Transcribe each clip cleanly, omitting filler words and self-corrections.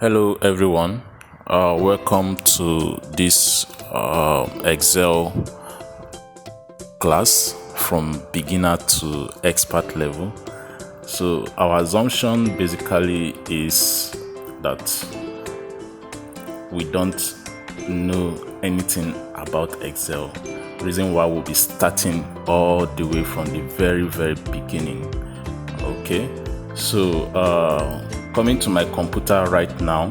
Hello everyone, welcome to this Excel class from beginner to expert level. So our assumption basically is that we don't know anything about Excel. Reason why we'll be starting all the way from the very beginning. Okay, so coming to my computer right now,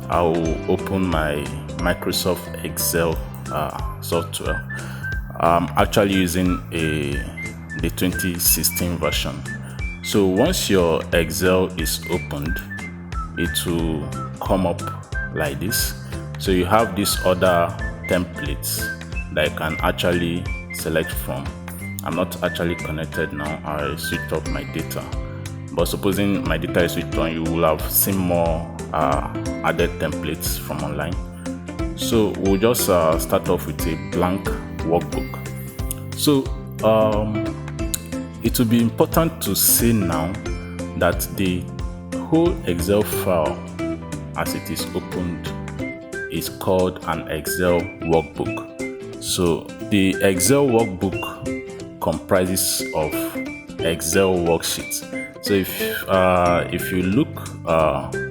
I will open my Microsoft Excel software. I'm actually using the 2016 version. So once your Excel is opened, it will come up like this. So you have these other templates that you can actually select from. I'm not actually connected now. I switched off my data. But supposing my data is switched on, you will have seen more added templates from online. So we'll just start off with a blank workbook. So it will be important to say now that the whole Excel file as it is opened is called an Excel workbook. So the Excel workbook comprises of Excel worksheets. So if you look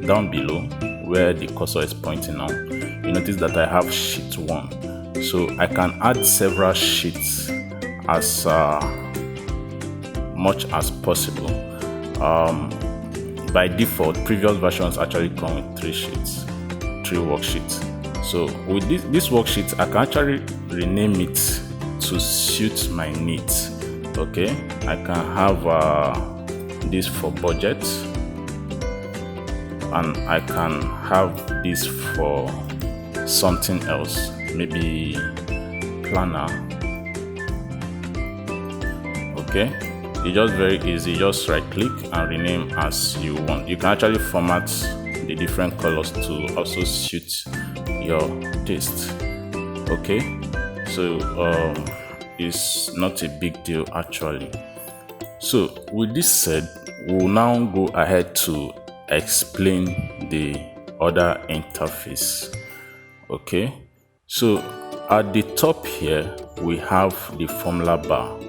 down below where the cursor is pointing now, you notice that I have sheet 1. So I can add several sheets as much as possible. By default, previous versions actually come with 3 worksheets. So with this worksheet, I can actually rename it to suit my needs. Okay, I can have this for budget, and I can have this for something else, maybe planner. Okay, it's just very easy. Just right click and rename as you want. You can actually format the different colors to also suit your taste. Okay, so it's not a big deal actually. So with this said, we'll now go ahead to explain the other interface. Okay, so at the top here we have the formula bar.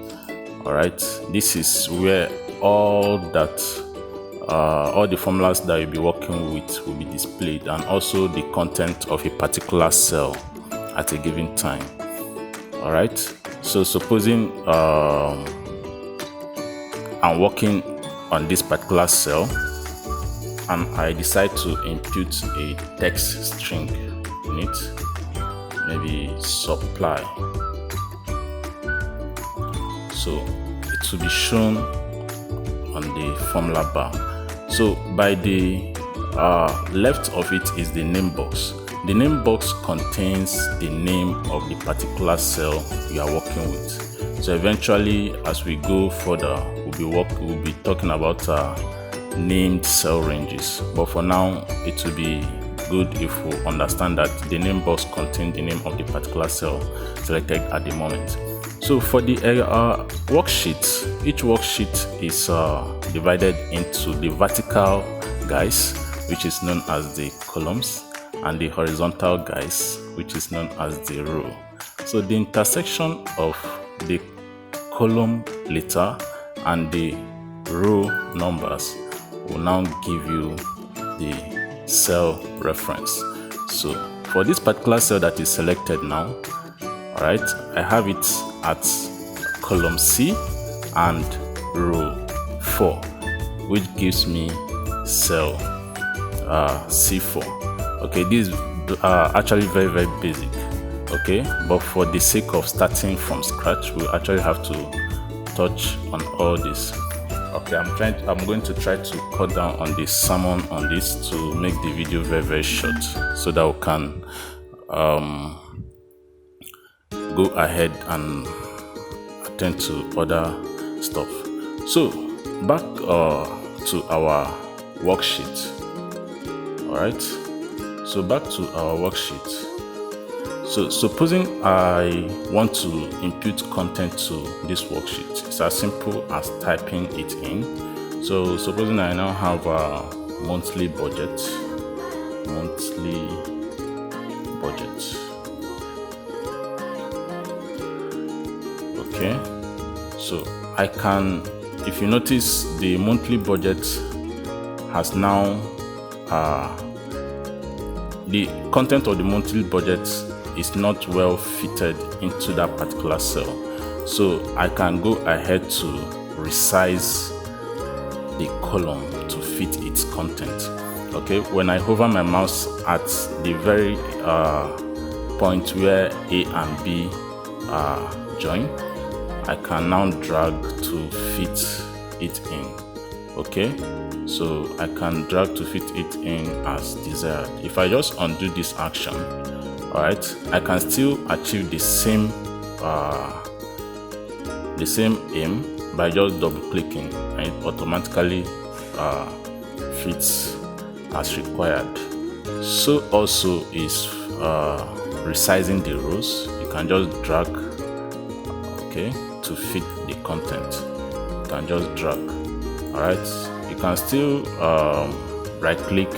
All right, this is where all the formulas that you'll be working with will be displayed, and also the content of a particular cell at a given time. All right, so supposing I'm working on this particular cell and I decide to input a text string in it, maybe supply. So it will be shown on the formula bar. So by the left of it is the name box. The name box contains the name of the particular cell you are working with. So eventually, as we go further, we'll be talking about named cell ranges. But for now, it will be good if we understand that the name box contains the name of the particular cell selected at the moment. So for the worksheet, each worksheet is divided into the vertical guys, which is known as the columns, and the horizontal guys, which is known as the row. So the intersection of the column letter and the row numbers will now give you the cell reference. So for this particular cell that is selected now, all right, I have it at column C and row 4, which gives me cell C4. Okay, these are actually very basic. Okay, but for the sake of starting from scratch, we actually have to touch on all this. Okay, I'm going to try to cut down on the sermon on this to make the video very short, so that we can go ahead and attend to other stuff. So back to our worksheet. All right, so back to our worksheet. So supposing I want to input content to this worksheet, it's as simple as typing it in. So supposing I now have a monthly budget, monthly budget. Okay, so I can, if you notice, the monthly budget has now the content of the monthly budget is not well fitted into that particular cell. So I can go ahead to resize the column to fit its content. Okay, when I hover my mouse at the very point where A and B join, I can now drag to fit it in. Okay, so I can drag to fit it in as desired. If I just undo this action, all right, I can still achieve the same aim by just double clicking, and it automatically fits as required. So also is resizing the rows. You can just drag, okay, to fit the content. You can just drag. All right, you can still right click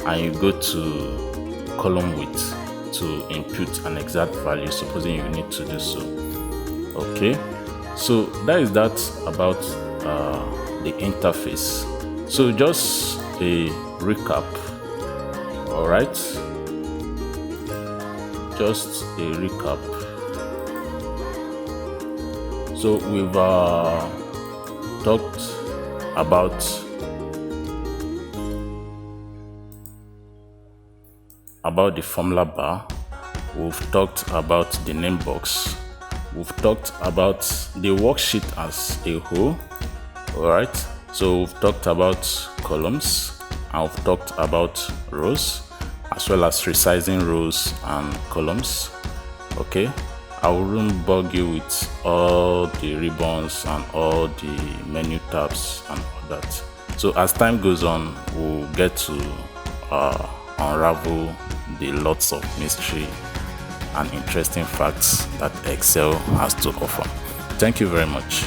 and you go to column width to input an exact value, supposing you need to do so. Okay, so that is that about the interface. So just a recap. All right, just a recap. So we've talked about the formula bar. We've talked about the name box. We've talked about the worksheet as a whole. All right, so we've talked about columns, and we've talked about rows, as well as resizing rows and columns. Okay, I wouldn't bug you with all the ribbons and all the menu tabs and all that. So as time goes on, we'll get to unravel the lots of mystery and interesting facts that Excel has to offer. Thank you very much.